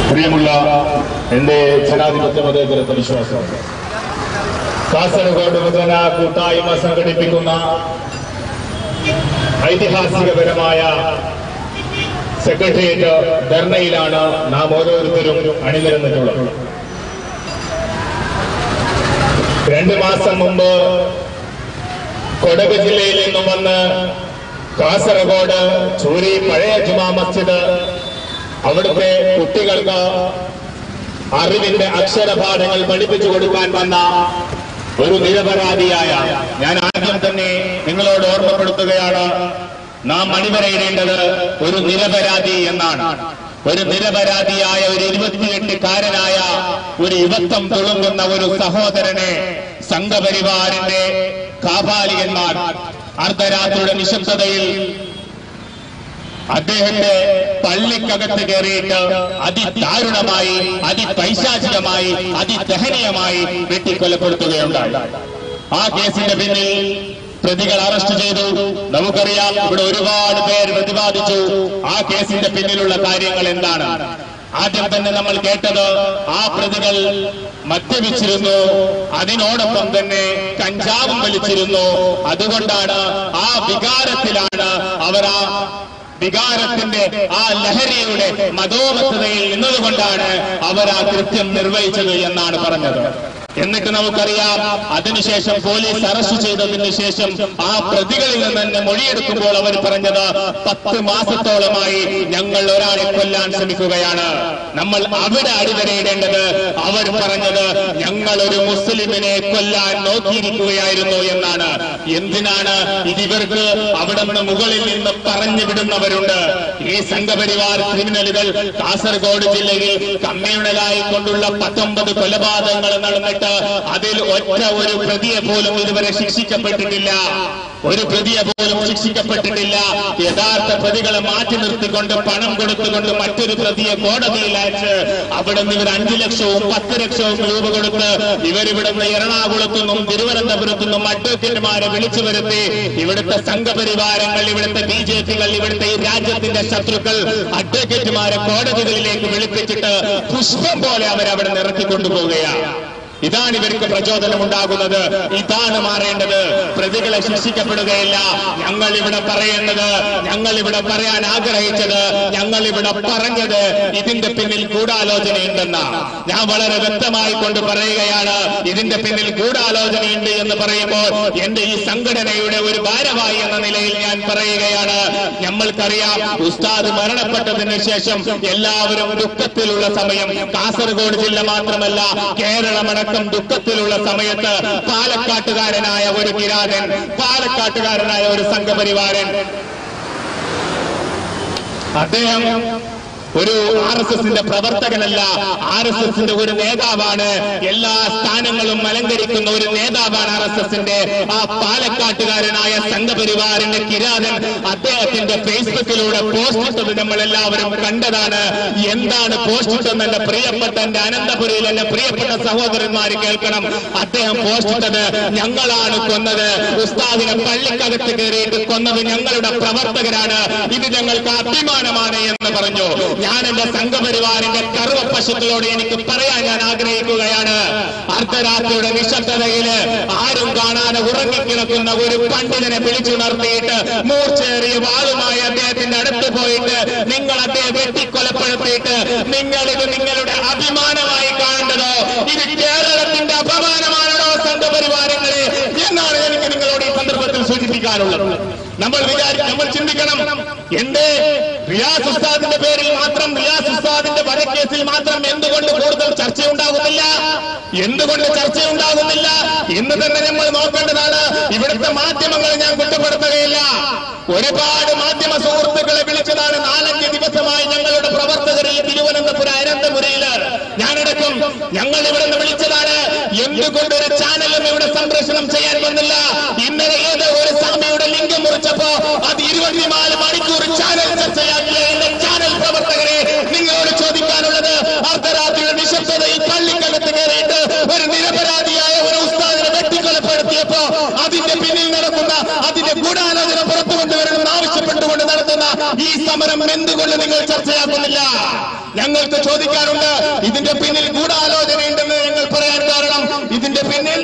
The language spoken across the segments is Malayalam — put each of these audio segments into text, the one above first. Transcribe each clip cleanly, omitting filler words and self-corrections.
പ്രിയമുള്ള എന്റെ ജനാധിപത്യ മതേതരത്വ വിശ്വാസം, കാസർഗോഡ് മുതല കൂട്ടായ്മ സംഘടിപ്പിക്കുന്ന ഐതിഹാസികപരമായ സെക്രട്ടേറിയറ്റ് ധർണയിലാണ് നാം ഓരോരുത്തരും അണിനിരന്നിട്ടുള്ളത്. 2 മാസം മുമ്പ് കൊടക് ജില്ലയിൽ നിന്നും വന്ന് കാസർഗോഡ് ചൂരി പഴയ ജുമാ മസ്ജിദ് അവിടുത്തെ കുട്ടികൾക്ക് അറിവിന്റെ അക്ഷരപാഠങ്ങൾ പഠിപ്പിച്ചു കൊടുക്കാൻ വന്ന ഒരു നിരപരാധിയായ, ഞാൻ ആദ്യം തന്നെ നിങ്ങളോട് ഓർമ്മപ്പെടുത്തുകയാണ്, നാം അണിവരയിടേണ്ടത് ഒരു നിരപരാധി എന്നാണ്. ഒരു നിരപരാധിയായ ഒരു 28-കാരനായ ഒരു യുവത്വം തുളുമ്പുന്ന ഒരു സഹോദരനെ സംഘപരിവാറിന്റെ കാപാലികന്മാർ അർദ്ധരാത്രിയുടെ നിശബ്ദതയിൽ അദ്ദേഹത്തെ പള്ളിക്കകത്ത് കയറിയിട്ട് അതിദാരുണമായി, അതിപൈശാചികമായി, അതിദഹനീയമായി വെട്ടിക്കൊലപ്പെടുത്തുകയുണ്ടായി. ആ കേസിന്റെ പിന്നിൽ പ്രതികൾ അറസ്റ്റ് ചെയ്തു. നമുക്കറിയാം, ഇവിടെ ഒരുപാട് പേര് പ്രതിപാദിച്ചു ആ കേസിന്റെ പിന്നിലുള്ള കാര്യങ്ങൾ എന്താണ്. ആദ്യം തന്നെ നമ്മൾ കേട്ടത് ആ പ്രതികൾ മദ്യപിച്ചിരുന്നു, അതിനോടൊപ്പം തന്നെ കഞ്ചാവും വലിച്ചിരുന്നു. അതുകൊണ്ടാണ്, ആ വികാരത്തിലാണ് അവർ, ആ വികാരത്തിന്റെ ആ ലഹരിയുടെ മതോമത്തതയിൽ നിന്നതുകൊണ്ടാണ് അവർ ആ കൃത്യം നിർവഹിച്ചത് എന്നാണ് പറഞ്ഞത്. എന്നിട്ട് നമുക്കറിയാം, അതിനുശേഷം പോലീസ് അറസ്റ്റ് ചെയ്തതിന് ശേഷം ആ പ്രതികളിൽ നിന്ന് തന്നെ മൊഴിയെടുക്കുമ്പോൾ അവർ പറഞ്ഞത് 10 മാസത്തോളമായി ഞങ്ങൾ ഒരാളെ കൊല്ലാൻ ശ്രമിക്കുകയാണ്. നമ്മൾ അവിടെ അടിവരയിടേണ്ടത്, അവർ പറഞ്ഞത് ഞങ്ങൾ ഒരു മുസ്ലിമിനെ കൊല്ലാൻ നോക്കിയിരിക്കുകയായിരുന്നു എന്നാണ്. എന്തിനാണ് ഇതിവർക്ക് അവിടെ നിന്ന് മുകളിൽ നിന്ന് പറഞ്ഞു വിടുന്നവരുണ്ട്. ഈ സംഘപരിവാർ ക്രിമിനലുകൾ കാസർഗോഡ് ജില്ലയിൽ കമ്മ്യൂണലായി കൊണ്ടുള്ള 19 കൊലപാതകങ്ങൾ നടന്നിട്ട് അതിൽ ഒരു പ്രതിയെ പോലും ഇതുവരെ ശിക്ഷിക്കപ്പെട്ടിട്ടില്ല. ഒരു പ്രതിയെ പോലും ശിക്ഷിക്കപ്പെട്ടിട്ടില്ല. യഥാർത്ഥ പ്രതികളെ മാറ്റി നിർത്തിക്കൊണ്ട് പണം കൊടുത്തുകൊണ്ട് മറ്റൊരു പ്രതിയെ കോടതിയിൽ അയച്ച് അവിടെ നിന്ന് ഇവർ 5 ലക്ഷവും 10 ലക്ഷവും രൂപ കൊടുത്ത് ഇവരിവിടുന്ന് എറണാകുളത്തുനിന്നും തിരുവനന്തപുരത്തുനിന്നും അഡ്വക്കേറ്റുമാരെ വിളിച്ചു വരുത്തി ഇവിടുത്തെ സംഘപരിവാരങ്ങൾ, ഇവിടുത്തെ BJP-കൾ, ഇവിടുത്തെ ഈ രാജ്യത്തിന്റെ ശത്രുക്കൾ അഡ്വക്കേറ്റുമാരെ കോടതികളിലേക്ക് വിളിപ്പിച്ചിട്ട് പുഷ്പം പോലെ അവരവിടെ നിറക്കിക്കൊണ്ടുപോവുകയാണ്. ഇതാണ് ഇവർക്ക് പ്രചോദനമുണ്ടാകുന്നത്. ഇതാണ് മാറേണ്ടത്. പ്രതികളെ ശിക്ഷിക്കപ്പെടുകയില്ല. ഞങ്ങൾ ഇവിടെ പറയേണ്ടത്, ഞങ്ങൾ ഇവിടെ പറയാൻ ആഗ്രഹിച്ചത്, ഞങ്ങൾ ഇവിടെ പറഞ്ഞത് ഇതിന്റെ പിന്നിൽ ഗൂഢാലോചനയുണ്ടെന്ന ഞാൻ വളരെ വ്യക്തമായി കൊണ്ട് പറയുകയാണ്. ഇതിന്റെ പിന്നിൽ ഗൂഢാലോചനയുണ്ട് എന്ന് പറയുമ്പോൾ എന്റെ ഈ സംഘടനയുടെ ഒരു ഭാരവാഹി എന്ന നിലയിൽ ഞാൻ പറയുകയാണ്. നമ്മൾക്കറിയാം, ഉസ്താദ് മരണപ്പെട്ടതിന് ശേഷം എല്ലാവരും ദുഃഖത്തിലുള്ള സമയം, കാസർഗോഡ് ജില്ല മാത്രമല്ല കേരളമടക്കം ദുഃഖത്തിലുള്ള സമയത്ത് പാലക്കാട്ടുകാരനായ ഒരു കിരാതൻ, പാലക്കാട്ടുകാരനായ ഒരു സംഘപരിവാരൻ, അദ്ദേഹം ഒരു RSSന്റെ പ്രവർത്തകനല്ല, RSSന്റെ ഒരു നേതാവാണ്. എല്ലാ സ്ഥാനങ്ങളും അലങ്കരിക്കുന്ന ഒരു നേതാവാണ് RSSന്റെ. ആ പാലക്കാട്ടുകാരനായ സംഘപരിവാറിന്റെ കിരാതൻ അദ്ദേഹത്തിന്റെ ഫേസ്ബുക്കിലൂടെ പോസ്റ്റ് ഇട്ടത് നമ്മൾ എല്ലാവരും കണ്ടതാണ്. എന്താണ് പോസ്റ്റ് ഇട്ടെന്ന് എന്റെ പ്രിയപ്പെട്ട, എന്റെ അനന്തപുരയിൽ എന്റെ പ്രിയപ്പെട്ട സഹോദരന്മാർ കേൾക്കണം. അദ്ദേഹം പോസ്റ്റ് ഇട്ടത്, ഞങ്ങളാണ് കൊന്നത്, ഉസ്താദിനെ പള്ളിക്കകത്ത് കയറിയിട്ട് കൊന്നത് ഞങ്ങളുടെ പ്രവർത്തകരാണ്, ഇത് ഞങ്ങൾക്ക് അഭിമാനമാണ് എന്ന് പറഞ്ഞു. ഞാൻ എന്റെ സംഘപരിവാറിന്റെ കറുവ പശുക്കളോട് എനിക്ക് പറയാൻ ഞാൻ ആഗ്രഹിക്കുകയാണ്. അർദ്ധരാത്രിയുടെ നിശബ്ദതയില് ആരും കാണാതെ ഉറങ്ങിക്കിടക്കുന്ന ഒരു പണ്ഡിതനെ വിളിച്ചുണർത്തിയിട്ട് മൂർച്ചേറിയ വാളുമായി അദ്ദേഹത്തിന്റെ അടുത്ത് പോയിട്ട് നിങ്ങൾ അദ്ദേഹം വെട്ടിക്കൊലപ്പെടുത്തിയിട്ട് നിങ്ങളിത് നിങ്ങളുടെ അഭിമാനമായി കാണേണ്ടതോ, ഇത് കേരളത്തിന്റെ അപമാനമാണോ സംഘപരിവാരങ്ങളെ എന്നാണ് എനിക്ക് നിങ്ങളോട് ഈ സന്ദർഭത്തിൽ സൂചിപ്പിക്കാനുള്ളത്. നമ്മൾ ചിന്തിക്കണം, എന്റെ റിയാസ് ഉസ്താദിന്റെ പേരിൽ മാത്രം, റിയാസ് ഉസ്താദിന്റെ വധക്കേസിൽ മാത്രം എന്തുകൊണ്ട് കൂടുതൽ ചർച്ചയുണ്ടാകുന്നില്ല? എന്തുകൊണ്ട് ചർച്ചയുണ്ടാകുന്നില്ല എന്ന് തന്നെ നമ്മൾ നോക്കേണ്ടതാണ്. ഇവിടുത്തെ മാധ്യമങ്ങൾ ഞാൻ കുറ്റപ്പെടുത്തുകയില്ല. ഒരുപാട് മാധ്യമ സുഹൃത്തുക്കളെ വിളിച്ചതാണ്. 4-5 ദിവസമായി ഞങ്ങളുടെ പ്രവർത്തകർ ഈ തിരുവനന്തപുരം അനന്തപുരയില് ഞാനടക്കം ഞങ്ങൾ ഇവിടെ നിന്ന് വിളിച്ചതാണ്. എന്തുകൊണ്ട് ഒരു ചാനലും ഇവിടെ സംപ്രേഷണം ചെയ്യാൻ വന്നില്ല? ഇന്നലെ ഏത് ഒരു സ്വാമിയുടെ ലിംഗം മുറിച്ചപ്പോ അത് 24 മണിക്കൂർ ചാനൽ ചർച്ചയാക്കിയ എന്റെ ചാനൽ പ്രവർത്തകരെ നിങ്ങളോട് ചോദിക്കാനുള്ളത്, അർദ്ധരാത്രിയുടെ നിശബ്ദതയിൽ പള്ളിക്കകത്ത് കയറിയിട്ട് ഒരു നിരപരാധിയായ ഒരു ഉസ്താദിനെ വെട്ടിക്കൊലപ്പെടുത്തിയപ്പോ അതിന്റെ പിന്നിൽ നടക്കുന്ന, അതിന്റെ ഗൂഢാലോചന പുറത്തു കൊണ്ടുവരണമെന്ന് ആവശ്യപ്പെട്ടുകൊണ്ട് നടത്തുന്ന ഈ സമരം എന്തുകൊണ്ട് നിങ്ങൾ ചർച്ചയാക്കുന്നില്ല? ഞങ്ങൾക്ക് ചോദിക്കാറുണ്ട്. ഇതിന്റെ പിന്നിൽ ഗൂഢാലോചനയുണ്ടെന്ന് ഞങ്ങൾ പറയാൻ കാരണം ഇതിന്റെ പിന്നിൽ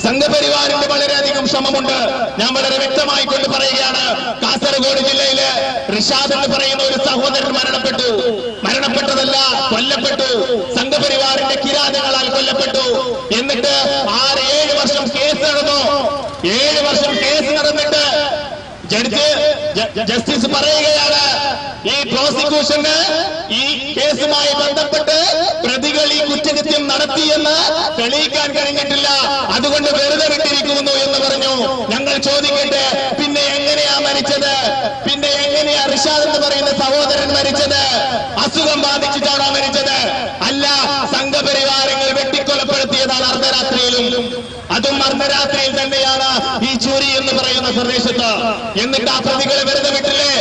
സംഘപരിവാറിന്റെ വളരെയധികം ശ്രമമുണ്ട്. ഞാൻ വളരെ വ്യക്തമായി കൊണ്ട് പറയുകയാണ്. കാസർഗോഡ് ജില്ലയിലെ റിഷാദ് എന്ന് പറയുന്ന ഒരു സഹോദരൻ മരണപ്പെട്ടതല്ല, കൊല്ലപ്പെട്ടു. സംഘപരിവാറിന്റെ കിരാതങ്ങളാൽ കൊല്ലപ്പെട്ടു. എന്നിട്ട് 7 വർഷം കേസ് നടന്നു. 7 വർഷം കേസ് നടന്നിട്ട് ജസ്റ്റിസ് പറയുകയാണ്, ഈ പ്രോസിക്യൂഷന് ഈ കേസുമായി ബന്ധപ്പെട്ട് പ്രതികൾ ഈ കുറ്റകൃത്യം നടത്തിയെന്ന് തെളിയിക്കാൻ കഴിഞ്ഞിട്ടില്ല, അതുകൊണ്ട് വെറുതെ വിട്ടിരിക്കുന്നു എന്ന് പറഞ്ഞു. ഞങ്ങൾ ചോദിക്കട്ടെ, പിന്നെ എങ്ങനെയാ മരിച്ചത്? പിന്നെ എങ്ങനെയാ റിഷാദ് എന്ന് പറയുന്ന സഹോദരൻ മരിച്ചത്? അസുഖം ബാധിച്ചിട്ടാണോ മരിച്ചത്? അല്ല, സംഘപരിവാരങ്ങൾ വെട്ടിക്കൊലപ്പെടുത്തിയതാണ് അർദ്ധരാത്രിയിലും. അതും അർദ്ധരാത്രിയിൽ തന്നെയാണ് ഈ ചൂരി എന്ന് പറയുന്ന പ്രദേശത്ത്. എന്നിട്ട് ആ പ്രതികളെ വെറുതെ വിട്ടില്ലേ?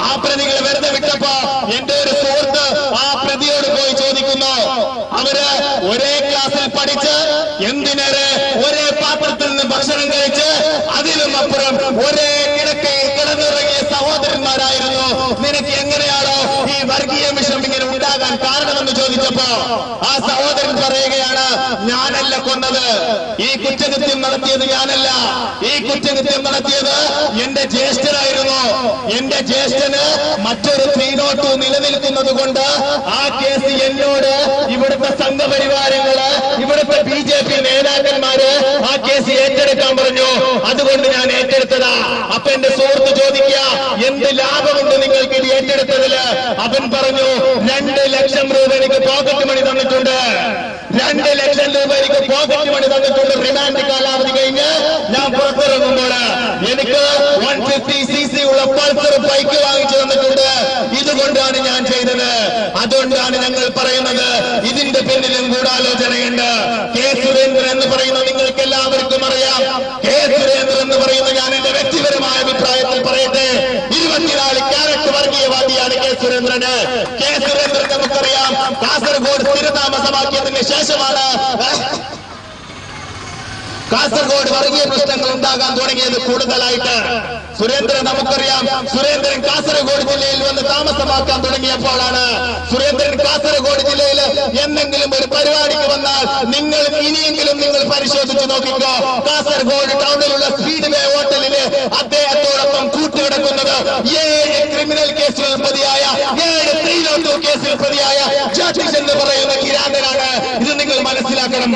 ആ പ്രതികളെ വെറുതെ വിട്ടപ്പോ എന്റെ ഒരു സുഹൃത്ത് ആ പ്രതിയോട് പോയി ചോദിക്കുന്നു, അവര് ഒരേ ക്ലാസ്സിൽ പഠിച്ച് എന്തിനേറെ ഒരേ പാത്രത്തിൽ നിന്ന് ഭക്ഷണം കഴിച്ച് അതിലും അപ്പുറം ഒരേ കിടക്കയിൽ കിടന്നിറങ്ങിയ സഹോദരന്മാരായിരുന്നു. നിനക്ക് എങ്ങനെയാണോ ഈ വർഗീയ വിഷം ഇങ്ങനെ ഉണ്ടാകാൻ കാരണമെന്ന് ചോദിച്ചപ്പോ ആ സഹോദരൻ പറയുകയാണ്, ഞാനല്ല കൊന്നത്, ഈ കുറ്റകൃത്യം നടത്തിയത് ഞാനല്ല, ഈ കുറ്റകൃത്യം നടത്തിയത് എന്റെ ജ്യേഷ്ഠനായിരുന്നു. എന്റെ ജ്യേഷ്ഠന് മറ്റൊരു 302 നിലനിൽക്കുന്നത് കൊണ്ട് ആ കേസ് എന്നോട് ഇവിടുത്തെ സംഘപരിവാരങ്ങള്, ഇവിടുത്തെ BJP നേതാക്കന്മാര് ആ കേസ് ഏറ്റെടുക്കാൻ പറഞ്ഞു. അതുകൊണ്ട് ഞാൻ ഏറ്റെടുത്തതാ. അപ്പൊ എന്റെ സുഹൃത്ത് ചോദിക്കുക, എന്ത് ലാഭമുണ്ട് നിങ്ങൾക്ക് ഇത് ഏറ്റെടുത്തതില്? അവൻ പറഞ്ഞു, 2 ലക്ഷം രൂപ എനിക്ക് പോക്കറ്റ് മണി തന്നിട്ടുണ്ട്. 2 ലക്ഷം രൂപ എനിക്ക് പോക്കറ്റ് മണി തന്നിട്ടുണ്ട്. റിമാൻഡ് കാലാവധി കഴിഞ്ഞ് ഞാൻ പുറത്തിറങ്ങുമ്പോൾ എനിക്ക് 150cc ഉള്ള പൾസർ ബൈക്ക് വാങ്ങിച്ചു തന്നിട്ടുണ്ട്. ഇതുകൊണ്ടാണ് ഞാൻ ചെയ്തത്. അതുകൊണ്ടാണ് ഞങ്ങൾ പറയുന്നത്, ഇതിന്റെ പിന്നിലും ഗൂഢാലോചനയുണ്ട്. കെ സുരേന്ദ്രൻ എന്ന് പറയുന്ന നിങ്ങൾക്ക് എല്ലാവർക്കും അറിയാം. കെ സുരേന്ദ്രൻ എന്ന് പറയുന്ന ഞാൻ എന്റെ വ്യക്തിപരമായ അഭിപ്രായത്തിൽ പറയട്ടെ, 24 ക്യാരറ്റ് വർഗീയവാദിയാണ് കെ സുരേന്ദ്രന്. കെ സുരേന്ദ്രൻ നമുക്കറിയാം, കാസർഗോഡ് സ്ഥിരതാമസമാക്കിയതിന് ശേഷമാണ് കാസർഗോഡ് വർഗീയ പ്രശ്നങ്ങൾ ഉണ്ടാകാൻ തുടങ്ങിയത് കൂടുതലായിട്ട്. സുരേന്ദ്രൻ നമുക്കറിയാം, സുരേന്ദ്രൻ കാസർഗോഡ് ജില്ലയിൽ വന്ന് താമസമാക്കാൻ തുടങ്ങിയപ്പോഴാണ്. സുരേന്ദ്രൻ കാസർഗോഡ് ജില്ലയിൽ എന്തെങ്കിലും ഒരു പരിപാടിക്ക് വന്നാൽ നിങ്ങൾ ഇനിയെങ്കിലും നിങ്ങൾ പരിശോധിച്ച് നോക്കിക്കോ. കാസർഗോഡ് ടൗണിലുള്ള സ്പീഡ് വേ ഹോട്ടലില് അദ്ദേഹത്തോടൊപ്പം കൂട്ടുകിടക്കുന്നത് 7 ക്രിമിനൽ കേസുകൾ പ്രതിയായ 7 302 കേസിൽ പ്രതിയായ ജസ്റ്റിസ് എന്ന് പറയുന്ന കിരാതനാണ്. ഇത് നിങ്ങൾ മനസ്സിലാക്കണം.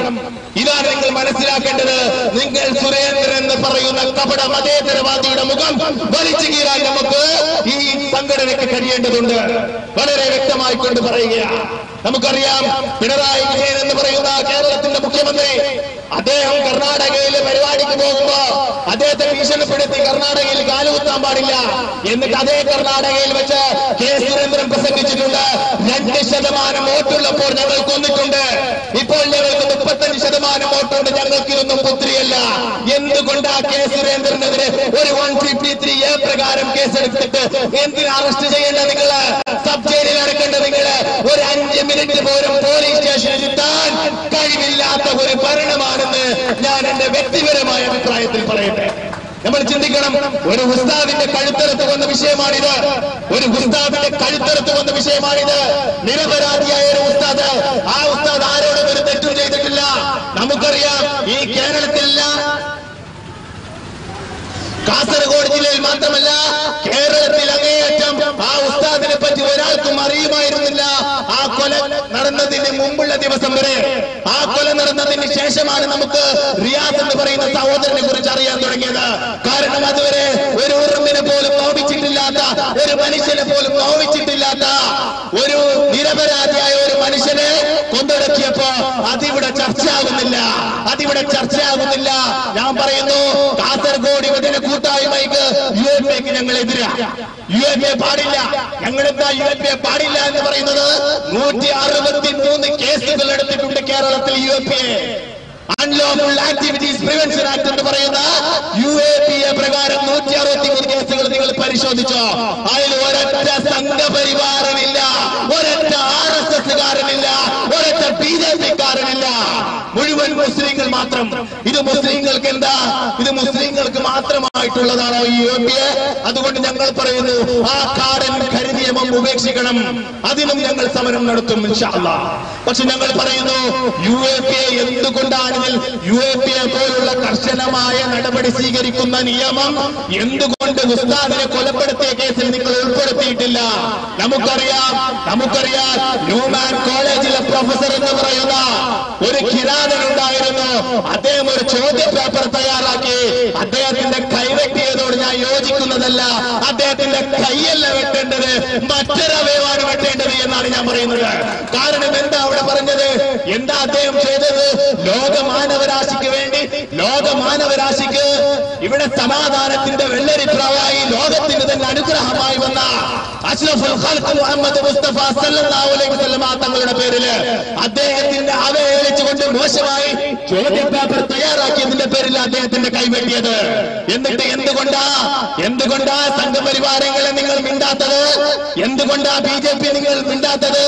ഇതാണ് നിങ്ങൾ മനസ്സിലാക്കേണ്ടത്. നിങ്ങൾ സുരേന്ദ്രൻ എന്ന് പറയുന്ന കപട മതേതരവാദിയുടെ മുഖം വലിച്ചു കീറാൻ നമുക്ക് ഈ സംഘടനയ്ക്ക് കഴിയേണ്ടതുണ്ട്. വളരെ വ്യക്തമായി കൊണ്ട് പറയുകയാണ്. നമുക്കറിയാം, പിണറായി വിജയൻ എന്ന് പറയുന്ന കേരളത്തിന്റെ മുഖ്യമന്ത്രി, അദ്ദേഹം കർണാടകയിലെ പരിപാടിക്ക് പോകുമ്പോ അദ്ദേഹത്തെ ഭീഷണിപ്പെടുത്തി കർണാടകയിൽ കാലുകുത്താൻ പാടില്ല. എന്നിട്ട് അതേ കർണാടകയിൽ വെച്ച് കെ സുരേന്ദ്രൻ പ്രസംഗിച്ചിട്ടുണ്ട്, 2% വോട്ടുള്ളപ്പോൾ ഞങ്ങൾ കൊന്നിട്ടുണ്ട്, ഇപ്പോൾ ഞങ്ങൾക്ക് 35% വോട്ടുണ്ട്, ഞങ്ങൾക്കിതൊന്നും പുത്രിയല്ല. എന്തുകൊണ്ടാ കെ സുരേന്ദ്രനെതിരെ ഒരു 153A പ്രകാരം കേസെടുത്തിട്ട് എന്തിനാ അറസ്റ്റ് ചെയ്യേണ്ട? നിങ്ങള് സബ് ജയിലിൽ അടക്കേണ്ട നിങ്ങള് ഒരു 5 മിനിറ്റ് പോലും പോലീസ് സ്റ്റേഷനിൽ എത്താൻ കഴിവില്ലാത്ത ഒരു ഭരണമാണെന്ന് ഞാൻ എന്റെ വ്യക്തിപരമായ അഭിപ്രായത്തിൽ പറയട്ടെ. നമ്മൾ ചിന്തിക്കണം, ഒരു ഉസ്താദിന്റെ കഴുത്തറുത്ത് വന്ന വിഷയമാണിത്. ഒരു ഉസ്താദിന്റെ കഴുത്തറുത്ത് വന്ന വിഷയമാണിത്. നിരപരാധിയായ ഒരു ഉസ്താദ്, ആ ഉസ്താദ് ആരോടും ഒരു തെറ്റും ചെയ്തിട്ടില്ല. നമുക്കറിയാം, ഈ കേരളത്തിലില്ല, കാസർഗോഡ് ജില്ലയിൽ മാത്രമല്ല കേരളത്തിൽ അങ്ങേയറ്റം ആ ഉസ്താദിനെ പറ്റി ഒരാൾക്കും അറിയുമായിരുന്നില്ല. ആ കൊല നടന്നതിന് മുമ്പുള്ള ദിവസം വരെ, ആ കൊല നടന്നതിന് ശേഷമാണ് നമുക്ക് റിയാസ് എന്ന് പറയുന്ന സഹോദരനെ കുറിച്ച് അറിയാൻ തുടങ്ങിയത്. കാരണം അതുവരെ ഒരു ഉറുമ്പിനെ പോലും നോവിച്ചിട്ടില്ലാത്ത, ഒരു മനുഷ്യനെ പോലും നോവിച്ചിട്ടില്ലാത്ത ഒരു നിരപരാധിയായ ഒരു മനുഷ്യനെ കൊന്നൊടുക്കിയപ്പോ അതിവിടെ ചർച്ചയാകുന്നില്ല. ഞാൻ പറയുന്നു, കാസർഗോഡ് യുവജന കൂട്ടായ്മയ്ക്ക് UAPക്ക് ഞങ്ങൾ എതിരാണ്. UAP പാടില്ല. ഞങ്ങളെന്താ UAP പാടില്ല എന്ന് പറയുന്നത്? 163 കേസുകൾ എടുത്തിട്ടുണ്ട് കേരളത്തിൽ UAP. Unlawful activities prevention act എന്ന് പറയുന്ന UAPA പ്രകാരം 163 കേസുകൾ നിങ്ങൾ പരിശോധിച്ചോ? അതിൽ ഒരൊറ്റ സംഘപരിവാരമില്ല, ഒരൊറ്റ RSSകാരനില്ല, ഒരൊറ്റ BJPക്കാരനില്ല. മുഴുവൻ മുസ്ലിങ്ങൾ മാത്രം. ഇത് മുസ്ലിങ്ങൾക്ക് എന്താ? ഇത് മുസ്ലിങ്ങൾക്ക് മാത്രമാണ്. ാണോ ഈ UAPA? അതുകൊണ്ട് ഞങ്ങൾ പറയുന്നു ആ കാടൻ കരിനിയമം ഉപേക്ഷിക്കണം. അതിനും ഞങ്ങൾ സമരം നടത്തും ഇൻഷാ അല്ലാഹ്. പക്ഷെ ഞങ്ങൾ പറയുന്നു UAPA എന്തുകൊണ്ടാണ് UAPA പോലുള്ള കർശനമായ നടപടി സ്വീകരിക്കുന്ന നിയമം എന്തുകൊണ്ട് ഉസ്താദിനെ കൊലപ്പെടുത്തിയ കേസിൽ നിങ്ങൾ ഉൾപ്പെടുത്തിയിട്ടില്ല? നമുക്കറിയാം ന്യൂമാൻ കോളേജിലെ പ്രൊഫസർ എന്ന് പറയുന്ന ഒരു കിരാതൻ ഉണ്ടായിരുന്നു. അദ്ദേഹം ഒരു ചോദ്യ പേപ്പർ തയ്യാറാക്കി. അദ്ദേഹത്തിന്റെ കൈവെട്ടിയതോട് ഞാൻ യോജിക്കുന്നതല്ല. അദ്ദേഹത്തിന്റെ കൈയല്ല വെട്ടേണ്ടത്, മറ്റൊരവയവാണ് വെട്ടേണ്ടത് എന്നാണ് ഞാൻ പറയുന്നത്. കാരണം എന്താ അവിടെ പറഞ്ഞത്? എന്താ അദ്ദേഹം ചെയ്തത്? ലോകമാനവരാശിക്ക് ഇവിടെ സമാധാനത്തിന്റെ വെള്ളരിപ്രാവായി ലോകത്തിന് തന്നെ അനുഗ്രഹമായി വന്ന അഷ്റഫുൽ ഖൽഖ് മുഹമ്മദ് മുസ്തഫ സല്ലല്ലാഹു അലൈഹി വസല്ലം തങ്ങളുടെ പേരില് അദ്ദേഹത്തിന്റെ അവഹേളിച്ചുകൊണ്ട് മോശമായി ചോദ്യ പേപ്പർ തയ്യാറാക്കിയതിന്റെ പേരിൽ അദ്ദേഹത്തിന്റെ കൈവെട്ടിയത്. എന്നിട്ട് എന്തുകൊണ്ടാ സംഘപരിവാരങ്ങളെ നിങ്ങൾ മിണ്ടാത്തത്? എന്തുകൊണ്ടാ BJP നിങ്ങൾ മിണ്ടാത്തത്?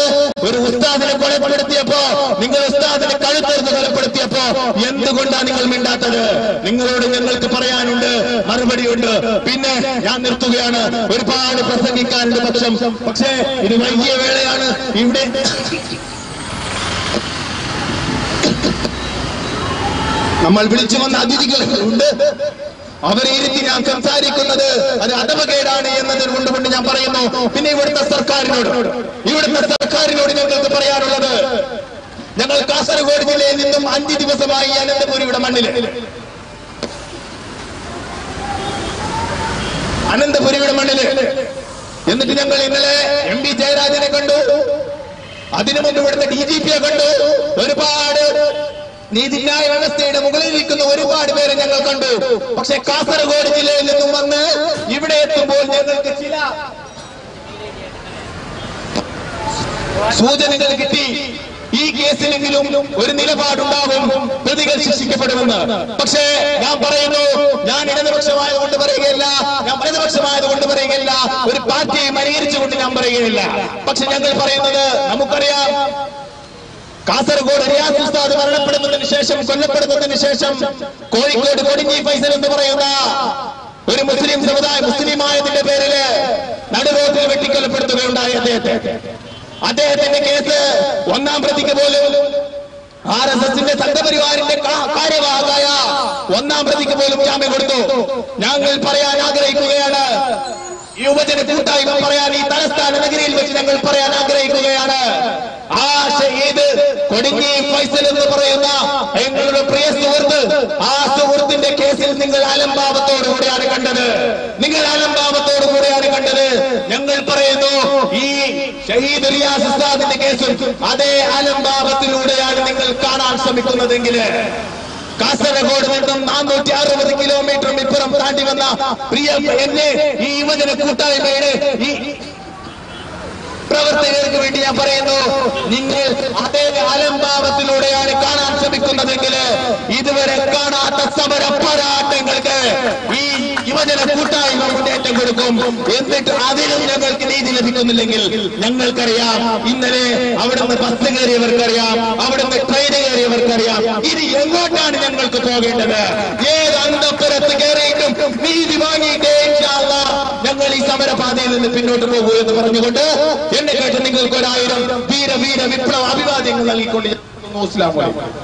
ഒരു ഉസ്താദിനെ കൊലപ്പെടുത്തിയപ്പോ, നിങ്ങൾ ഉസ്താദിനെ കഴുത്തെടുത്ത് കൊലപ്പെടുത്തിയപ്പോ എന്തുകൊണ്ടാ നിങ്ങൾ മിണ്ടാത്തത്? നിങ്ങളോട് ഞങ്ങൾക്ക് പറയാനുണ്ട്, മറുപടിയുണ്ട്. പിന്നെ ഞാൻ നിർത്തുകയാണ്. ഒരുപാട് പ്രസംഗിക്കാനുണ്ട് പക്ഷേ ഇത് വൈകിയ വേളയാണ്. ഇവിടെ നമ്മൾ വിളിച്ചു വന്ന അതിഥികളുണ്ട്. അവരെ ഇരുത്തി ഞാൻ സംസാരിക്കുന്നത് അത് അധമകേടാണ് എന്നതുകൊണ്ട് ഞാൻ പറയുന്നു. പിന്നെ ഇവിടുത്തെ സർക്കാരിനോട് ഞങ്ങൾക്ക് പറയാനുള്ളത്, ഞങ്ങൾ കാസർഗോഡ് ജില്ലയിൽ നിന്നും 5 ദിവസമായി അനന്തപുരിയുടെ മണ്ണില് എന്നിട്ട് ഞങ്ങൾ ഇന്നലെ MP ജയരാജനെ കണ്ടു. അതിനു മുമ്പ് ഇവിടുത്തെ DGPയെ കണ്ടു. ഒരുപാട് നീതിന്യായ വ്യവസ്ഥയുടെ മുകളിൽ നിൽക്കുന്ന ഒരുപാട് പേരെ ഞങ്ങൾ കണ്ടു. പക്ഷെ കാസർഗോഡ് ജില്ലയിൽ നിന്നും വന്ന് ഇവിടെ എത്തുമ്പോൾ ഞങ്ങൾക്ക് ചില സൂചനകൾ കിട്ടി. ഈ കേസിലെങ്കിലും ഒരു നിലപാടുണ്ടാകും, പ്രതികൾ ശിക്ഷിക്കപ്പെടുമെന്ന്. പക്ഷേ ഞാൻ പറയുന്നു, ഞാൻ ഇടതുപക്ഷമായതുകൊണ്ട് പറയുകയില്ല, ഞാൻ വലതുപക്ഷമായതുകൊണ്ട് പറയുകയില്ല, ഒരു പാർട്ടിയെ പരിഹരിച്ചുകൊണ്ട് ഞാൻ പറയുകയില്ല. പക്ഷെ ഞങ്ങൾ പറയുന്നത്, നമുക്കറിയാം കാസർഗോഡ് റിയാസ് ഉസ്താദ് മരണപ്പെടുന്നതിന് ശേഷം, കൊല്ലപ്പെടുന്നതിന് ശേഷം കോഴിക്കോട് കൊടിഞ്ഞി ഫൈസൽ എന്ന് പറയുന്ന ഒരു മുസ്ലിം സമുദായം, മുസ്ലിമായതിന്റെ പേരില് നടുറോഡിൽ വെട്ടിക്കൊലപ്പെടുത്തുകയുണ്ടായി അദ്ദേഹത്തിന്റെ കേസ് 1-ാം പ്രതിക്ക് പോലും RSSന്റെ സംഘപരിവാറിന്റെ കാര്യവാഹകയായ 1-ാം പ്രതിക്ക് പോലും ജാമ്യം കൊടുത്തു. ഞങ്ങൾ പറയാൻ ആഗ്രഹിക്കുകയാണ്, യുവജന കൂട്ടായ്മ പറയാൻ, ഈ തലസ്ഥാന നഗരിയിൽ വെച്ച് ഞങ്ങൾ പറയാൻ ആഗ്രഹിക്കുകയാണ്, ആ ഷഹീദ് കൊടിഞ്ഞി ഫൈസൽ എന്ന് പറയുന്ന ഞങ്ങളുടെ പ്രിയ സുഹൃത്ത്, ആ സുഹൃത്തിന്റെ കേസിൽ നിങ്ങൾ അലംഭാവത്തോടുകൂടിയാണ് കണ്ടത്. ഞങ്ങൾ പറയുന്നു, ഈ ഷഹീദ് റിയാസ് ഉസ്താദിന്റെ കേസും അതേ അലംഭാവത്തിലൂടെയാണ് നിങ്ങൾ കാണാൻ ശ്രമിക്കുന്നതെങ്കിൽ, കാസർഗോഡ് നിന്നും 460 കിലോമീറ്റർ ഇപ്പുറം താണ്ടി വന്ന പ്രിയ എന്നെ ഈ യുവജന കൂട്ടായ്മയുടെ ഈ പ്രവർത്തകർക്ക് വേണ്ടി ഞാൻ പറയുന്നു, നിങ്ങൾ അതേ അലംഭാവത്തിലൂടെയാണ് കാണാൻ ശ്രമിക്കുന്നതെങ്കിൽ ഇതുവരെ കാണാത്ത സമര പോരാട്ടങ്ങൾക്ക് ഈ യുവജന കൂട്ടായ്മ മുന്നേറ്റം കൊടുക്കും. എന്നിട്ട് അതിലും ഞങ്ങൾക്ക് നീതി ലഭിക്കുന്നില്ലെങ്കിൽ ഞങ്ങൾക്കറിയാം, ഇന്നലെ അവിടുന്ന് ബസ് കയറിയവർക്കറിയാം, അവിടുന്ന് ട്രെയിൻ കയറിയവർക്കറിയാം, ഇനി എങ്ങോട്ടാണ് ഞങ്ങൾക്ക് പോകേണ്ടത്. ഏത് അന്തപ്പുരത്ത് കയറിയിട്ടും നീതി വാങ്ങിയിട്ടേ ഞങ്ങൾ ഈ സമരപാതയിൽ നിന്ന് പിന്നോട്ട് പോകൂ എന്ന് പറഞ്ഞുകൊണ്ട് എന്നെ കേട്ട് നിങ്ങൾക്ക് 1000 വീര വിപ്ലവ അഭിവാദ്യങ്ങൾ നൽകിക്കൊണ്ട് അസ്സലാമു അലൈക്കും.